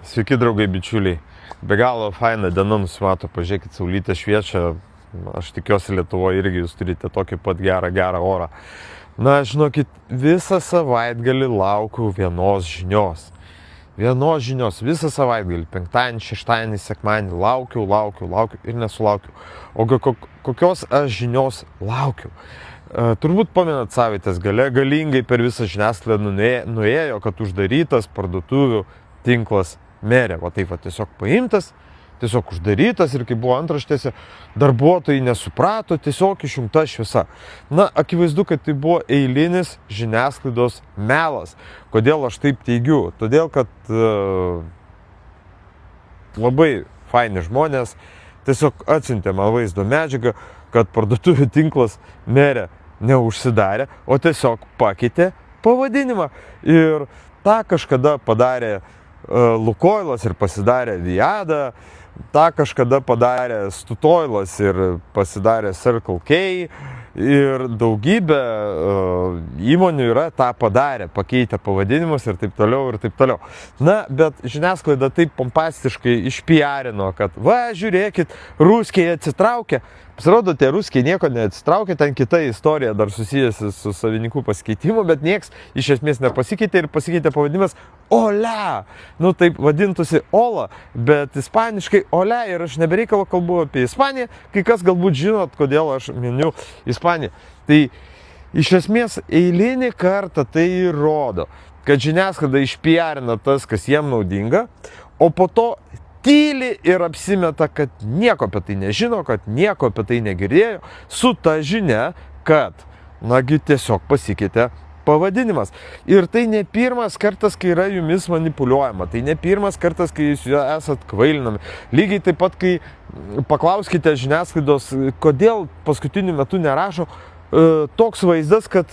Sveiki, draugai, bičiuliai. Be galo faina diena nusimato, pažiūrėkit, saulytė šviečia. Aš tikiuosi, Lietuvoje irgi jūs turite tokį pat gerą orą. Na, žinokit, visą savaitgalį laukiu vienos žinios. Vienos žinios, visą savaitgalį, penktadienį, šeštadienį, sekmadienį, laukiu ir nesulaukiu. O kokios aš žinios laukiu? Turbūt pamenat, savaitės gale galingai per visą žiniasklaidą nuėjo, kad uždarytas parduotuvių tinklas Merė. Va taip va, tiesiog paimtas, tiesiog uždarytas ir kai buvo antraštėse, darbuotojai nesuprato, tiesiog išjungta šviesa. Na, akivaizdu, kad tai buvo eilinis žiniasklaidos melas. Kodėl aš taip teigiu? Todėl, kad labai faini žmonės tiesiog atsiuntė man vaizdo medžiagą, kad parduotuvių tinklas Merė neužsidarė, o tiesiog pakeitė pavadinimą. Ir tą kažkada padarė Lukoilas ir pasidarė Viada, tą kažkada padarė Statoilas ir pasidarė Circle K ir daugybė įmonių yra tą padarę, pakeitę pavadinimus ir taip toliau. Na, bet žiniasklaida taip pompastiškai išpiarino, kad va, žiūrėkit, ruskiai atsitraukė. Pasirodo, tie ruskiai nieko neatsitraukė, ten kita istorija dar susijusi su savininkų pasikeitimu, bet nieks iš esmės nepasikeitė ir pasikeitė pavadinimas Ola. Nu, taip vadintųsi Ola, bet ispaniškai Ola ir aš nebereikalo kalbu apie Ispaniją, kai kas galbūt žinot, kodėl aš miniu Ispaniją. Tai iš esmės eilinį kartą tai įrodo, kad žiniasklaida išpiarina tas, kas jiem naudinga, o po to tyli ir apsimeta, kad nieko apie tai nežino, kad nieko apie tai negirdėjo, su ta žinia, kad, nagi, tiesiog pasikeitė pavadinimas. Ir tai ne pirmas kartas, kai yra jumis manipuliuojama, tai ne pirmas kartas, kai jūs esat kvailinami. Lygiai taip pat, kai paklauskite žiniasklaidos, kodėl paskutiniu metu nerašo toks vaizdas, kad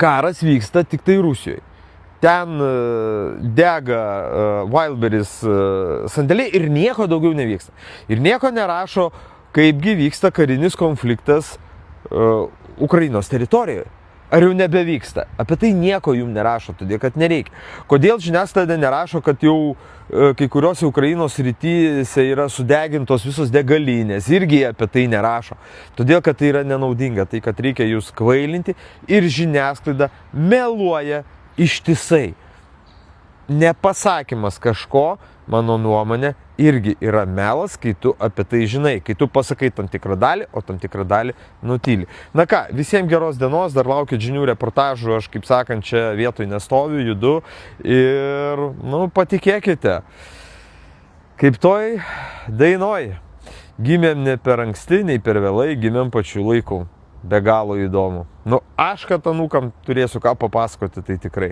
karas vyksta tik tai Rusijoje. Ten dega Wildberries sandėliai ir nieko daugiau nevyksta. Ir nieko nerašo, kaipgi vyksta karinis konfliktas Ukrainos teritorijoje. Ar jau nebevyksta? Apie tai nieko jums nerašo, todėl kad nereikia. Kodėl žiniasklaida nerašo, kad jau kai kurios Ukrainos rytyse yra sudegintos visos degalinės? Irgi apie tai nerašo. Todėl, kad tai yra nenaudinga, tai kad reikia jūs kvailinti ir žiniasklaida meluoja ištisai. Nepasakymas kažko, mano nuomonė, irgi yra melas, kai tu apie tai žinai, kai tu pasakai tam tikrą dalį, o tam tikrą dalį nutyli. Na ką, visiems geros dienos, dar laukiu žinių reportažų, aš kaip sakant, čia vietoj nestoviu, judu ir, patikėkite, kaip toj dainoj, gimėm ne per anksti, nei per vėlai, gimėm pačiu laiku. Be galo įdomu. Aš, kad anūkam turėsiu ką papasakoti, tai tikrai.